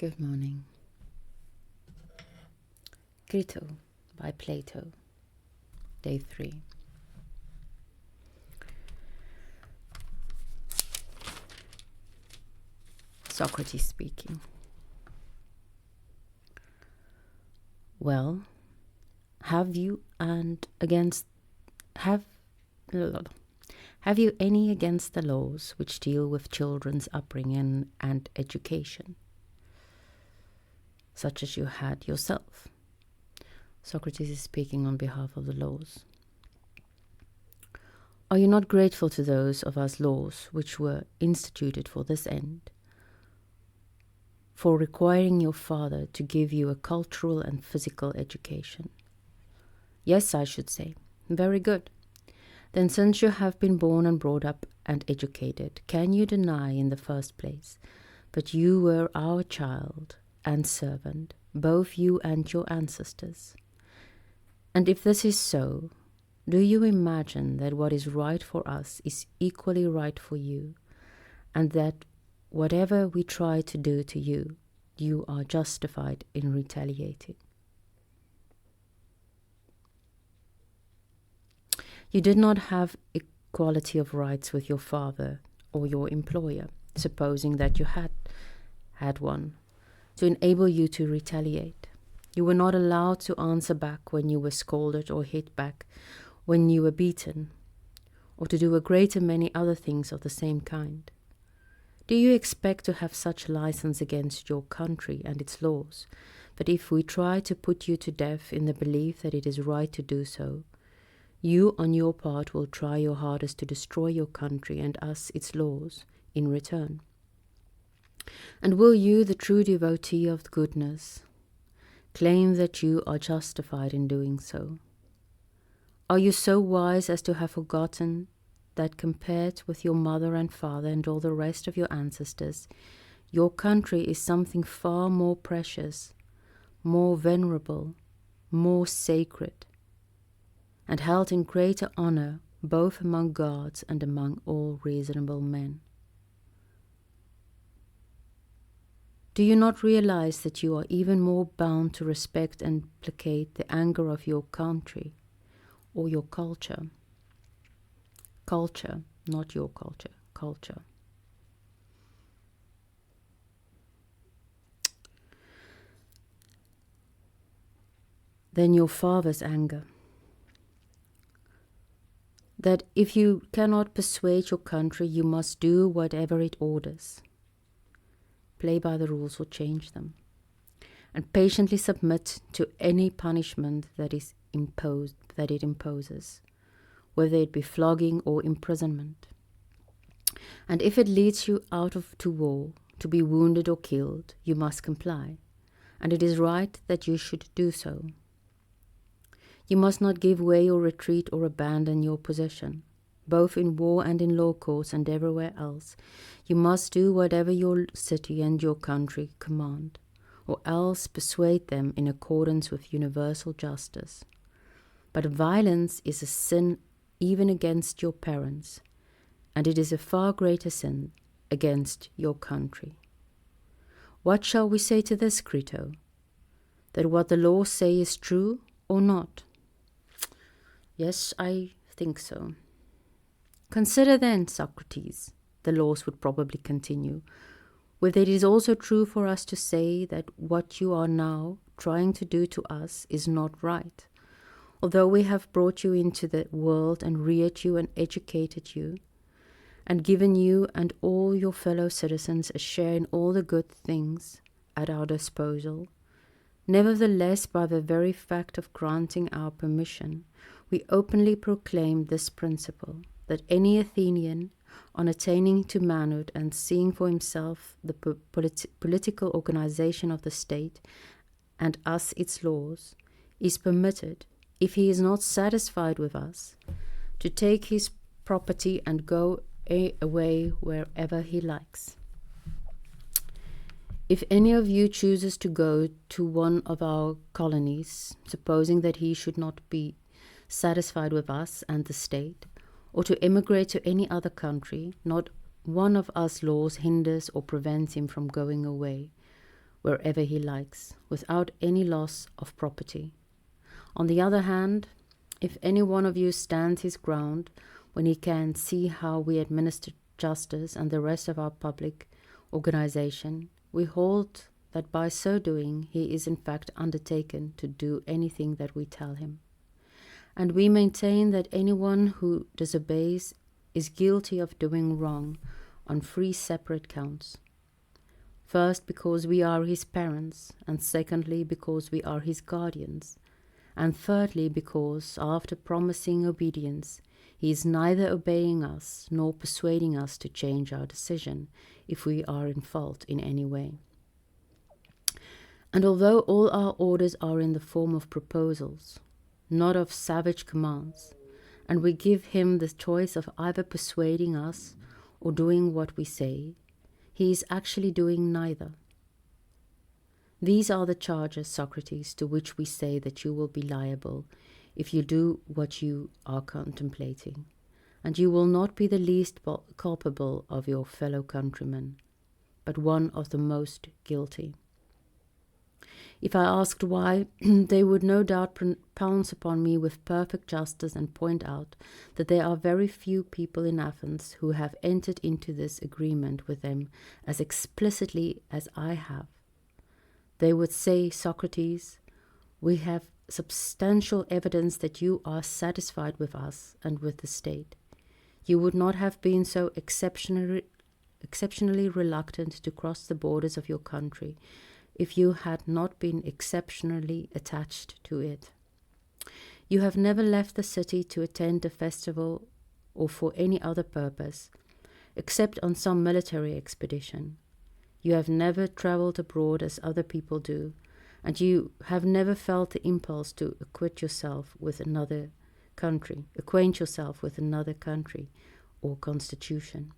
Good morning. Crito by Plato, Day 3. Socrates speaking. Well, have you any against the laws which deal with children's upbringing and education, such as you had yourself? Socrates is speaking on behalf of the laws. Are you not grateful to those of us laws which were instituted for this end, for requiring your father to give you a cultural and physical education? Yes, I should say. Very good. Then since you have been born and brought up and educated, can you deny in the first place that you were our child and servant, both you and your ancestors? And if this is so, do you imagine that what is right for us is equally right for you, and that whatever we try to do to you, you are justified in retaliating? You did not have equality of rights with your father or your employer, supposing that you had one, to enable you to retaliate. You were not allowed to answer back when you were scolded or hit back when you were beaten, or to do a greater many other things of the same kind. Do you expect to have such license against your country and its laws, that if we try to put you to death in the belief that it is right to do so, you on your part will try your hardest to destroy your country and us, its laws, in return? And will you, the true devotee of goodness, claim that you are justified in doing so? Are you so wise as to have forgotten that compared with your mother and father and all the rest of your ancestors, your country is something far more precious, more venerable, more sacred, and held in greater honor both among gods and among all reasonable men? Do you not realize that you are even more bound to respect and placate the anger of your country or your culture? Culture, not your culture, culture. Than your father's anger. That if you cannot persuade your country, you must do whatever it orders. Play by the rules or change them, and patiently submit to any punishment that it imposes, whether it be flogging or imprisonment. And if it leads you to war, to be wounded or killed, you must comply, and it is right that you should do so. You must not give way or retreat or abandon your position, both in war and in law courts and everywhere else. You must do whatever your city and your country command, or else persuade them in accordance with universal justice. But violence is a sin even against your parents, and it is a far greater sin against your country. What shall we say to this, Crito? That what the laws say is true or not? Yes, I think so. Consider then, Socrates, the laws would probably continue, whether it is also true for us to say that what you are now trying to do to us is not right, although we have brought you into the world and reared you and educated you, and given you and all your fellow citizens a share in all the good things at our disposal. Nevertheless, by the very fact of granting our permission, we openly proclaim this principle, that any Athenian, on attaining to manhood and seeing for himself the political organization of the state and us its laws, is permitted, if he is not satisfied with us, to take his property and go away wherever he likes. If any of you chooses to go to one of our colonies, supposing that he should not be satisfied with us and the state, or to emigrate to any other country, not one of us laws hinders or prevents him from going away, wherever he likes, without any loss of property. On the other hand, if any one of you stands his ground when he can see how we administer justice and the rest of our public organization, we hold that by so doing he is in fact undertaken to do anything that we tell him. And we maintain that anyone who disobeys is guilty of doing wrong on 3 separate counts. First, because we are his parents, and secondly, because we are his guardians, and thirdly, because, after promising obedience, he is neither obeying us nor persuading us to change our decision if we are in fault in any way. And although all our orders are in the form of proposals, not of savage commands, and we give him the choice of either persuading us or doing what we say, he is actually doing neither. These are the charges, Socrates, to which we say that you will be liable if you do what you are contemplating, and you will not be the least culpable of your fellow countrymen, but one of the most guilty. If I asked why, they would no doubt pounce upon me with perfect justice and point out that there are very few people in Athens who have entered into this agreement with them as explicitly as I have. They would say, Socrates, we have substantial evidence that you are satisfied with us and with the state. You would not have been so exceptionally reluctant to cross the borders of your country if you had not been exceptionally attached to it. You have never left the city to attend a festival or for any other purpose, except on some military expedition. You have never traveled abroad as other people do, and you have never felt the impulse to acquaint yourself with another country or constitution.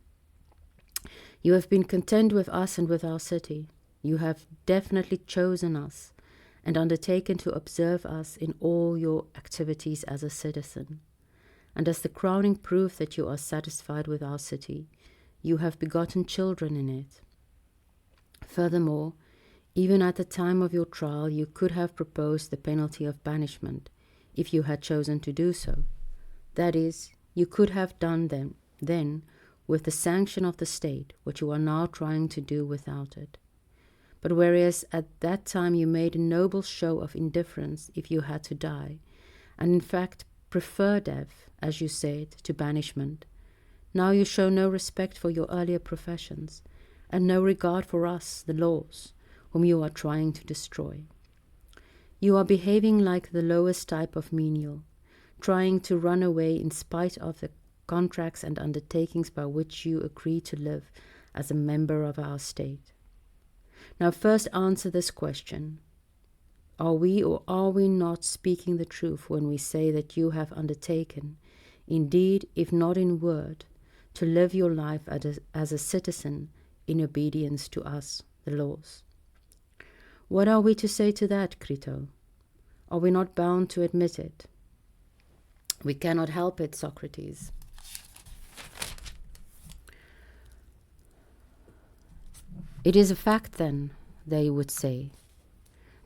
You have been content with us and with our city. You have definitely chosen us and undertaken to observe us in all your activities as a citizen. And as the crowning proof that you are satisfied with our city, you have begotten children in it. Furthermore, even at the time of your trial, you could have proposed the penalty of banishment, if you had chosen to do so. That is, you could have done then, with the sanction of the state, what you are now trying to do without it. But whereas at that time you made a noble show of indifference if you had to die, and in fact prefer death, as you said, to banishment, now you show no respect for your earlier professions, and no regard for us, the laws, whom you are trying to destroy. You are behaving like the lowest type of menial, trying to run away in spite of the contracts and undertakings by which you agree to live as a member of our state. Now first answer this question. Are we or are we not speaking the truth when we say that you have undertaken, indeed, if not in word, to live your life as a citizen in obedience to us, the laws? What are we to say to that, Crito? Are we not bound to admit it? We cannot help it, Socrates. It is a fact, then, they would say,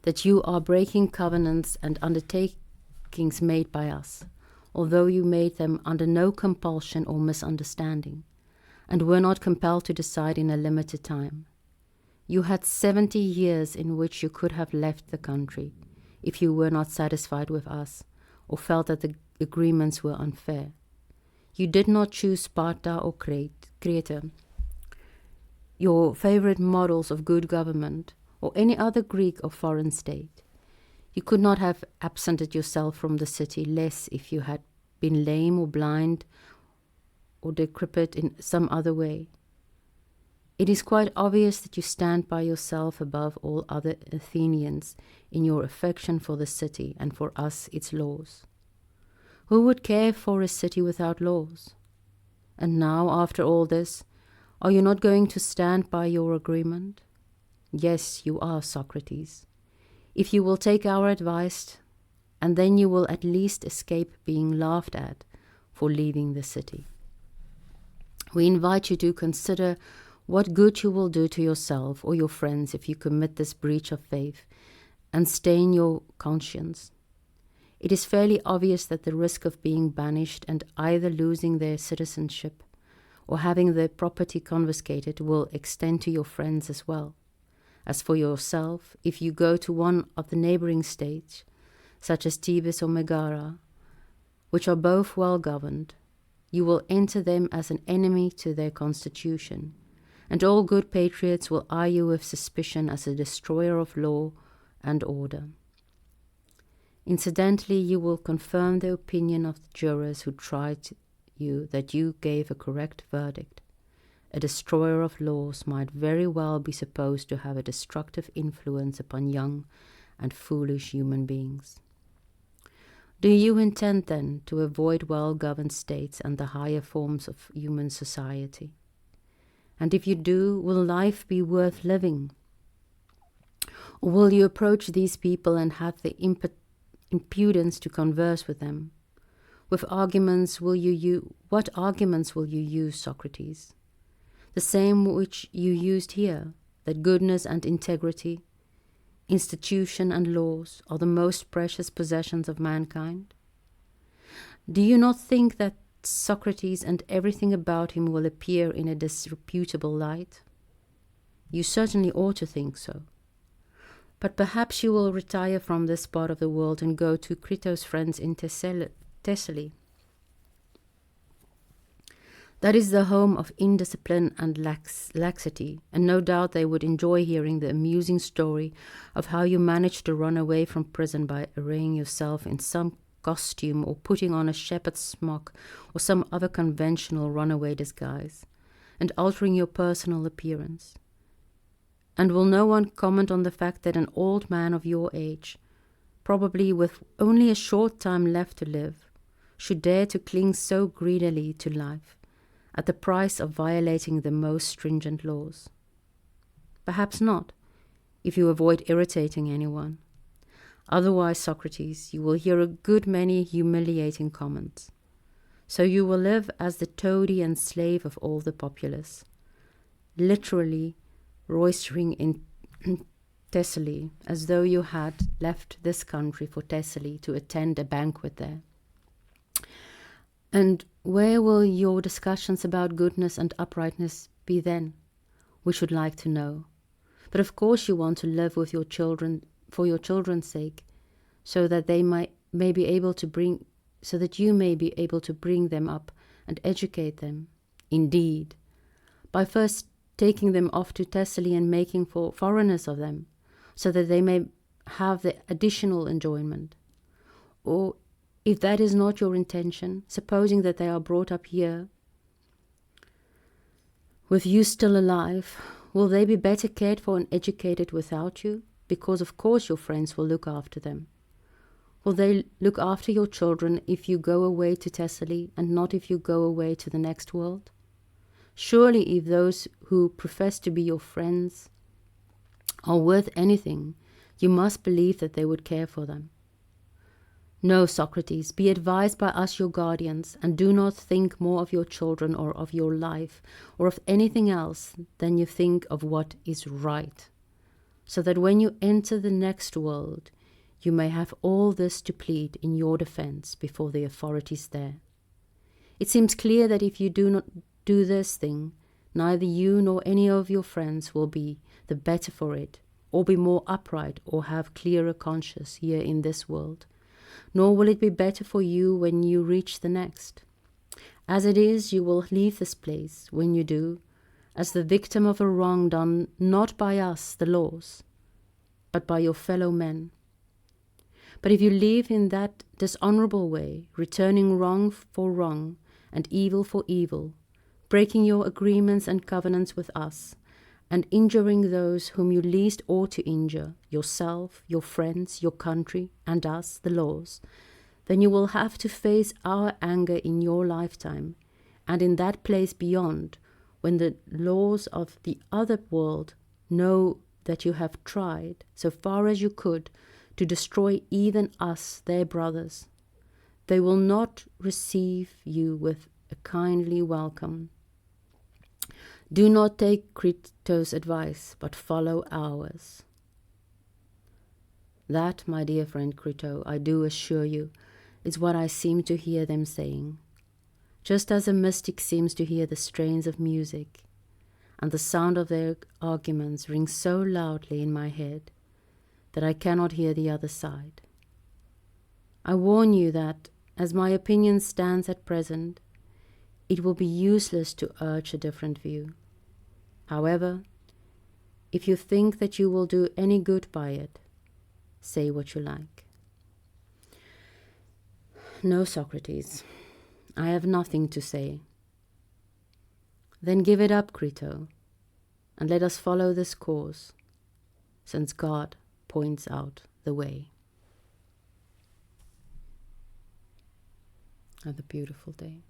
that you are breaking covenants and undertakings made by us, although you made them under no compulsion or misunderstanding, and were not compelled to decide in a limited time. You had 70 years in which you could have left the country, if you were not satisfied with us, or felt that the agreements were unfair. You did not choose Sparta or Crete, your favorite models of good government, or any other Greek or foreign state. You could not have absented yourself from the city less if you had been lame or blind or decrepit in some other way. It is quite obvious that you stand by yourself above all other Athenians in your affection for the city and for us, its laws. Who would care for a city without laws? And now, after all this, are you not going to stand by your agreement? Yes, you are, Socrates. If you will take our advice, and then you will at least escape being laughed at for leaving the city. We invite you to consider what good you will do to yourself or your friends if you commit this breach of faith and stain your conscience. It is fairly obvious that the risk of being banished and either losing their citizenship or having their property confiscated will extend to your friends as well. As for yourself, if you go to one of the neighboring states, such as Thebes or Megara, which are both well governed, you will enter them as an enemy to their constitution, and all good patriots will eye you with suspicion as a destroyer of law and order. Incidentally, you will confirm the opinion of the jurors who tried you that you gave a correct verdict. A destroyer of laws might very well be supposed to have a destructive influence upon young and foolish human beings. Do you intend, then, to avoid well-governed states and the higher forms of human society? And if you do, will life be worth living? Or will you approach these people and have the impudence to converse with them? What arguments will you use, Socrates? The same which you used here, that goodness and integrity, institution and laws are the most precious possessions of mankind? Do you not think that Socrates and everything about him will appear in a disreputable light? You certainly ought to think so. But perhaps you will retire from this part of the world and go to Crito's friends in Thessaly. That is the home of indiscipline and laxity, and no doubt they would enjoy hearing the amusing story of how you managed to run away from prison by arraying yourself in some costume or putting on a shepherd's smock or some other conventional runaway disguise, and altering your personal appearance. And will no one comment on the fact that an old man of your age, probably with only a short time left to live, should dare to cling so greedily to life, at the price of violating the most stringent laws? Perhaps not, if you avoid irritating anyone. Otherwise, Socrates, you will hear a good many humiliating comments. So you will live as the toady and slave of all the populace, literally roistering in Thessaly, as though you had left this country for Thessaly to attend a banquet there. And where will your discussions about goodness and uprightness be then? We should like to know. But of course you want to live with your children for your children's sake, so that you may be able to bring them up and educate them. Indeed, by first taking them off to Thessaly and making for foreigners of them, so that they may have the additional enjoyment. Or if that is not your intention, supposing that they are brought up here with you still alive, will they be better cared for and educated without you? Because of course your friends will look after them. Will they look after your children if you go away to Thessaly and not if you go away to the next world? Surely if those who profess to be your friends are worth anything, you must believe that they would care for them. No, Socrates, be advised by us your guardians, and do not think more of your children or of your life or of anything else than you think of what is right, so that when you enter the next world, you may have all this to plead in your defense before the authorities there. It seems clear that if you do not do this thing, neither you nor any of your friends will be the better for it, or be more upright or have clearer conscience here in this world, nor will it be better for you when you reach the next. As it is, you will leave this place, when you do, as the victim of a wrong done not by us, the laws, but by your fellow men. But if you live in that dishonorable way, returning wrong for wrong and evil for evil, breaking your agreements and covenants with us, and injuring those whom you least ought to injure, yourself, your friends, your country, and us, the laws, then you will have to face our anger in your lifetime, and in that place beyond, when the laws of the other world know that you have tried, so far as you could, to destroy even us, their brothers. They will not receive you with a kindly welcome. Do not take Crito's advice, but follow ours. That, my dear friend Crito, I do assure you, is what I seem to hear them saying, just as a mystic seems to hear the strains of music, and the sound of their arguments rings so loudly in my head that I cannot hear the other side. I warn you that, as my opinion stands at present, it will be useless to urge a different view. However, if you think that you will do any good by it, say what you like. No, Socrates, I have nothing to say. Then give it up, Crito, and let us follow this course, since God points out the way. Have a beautiful day.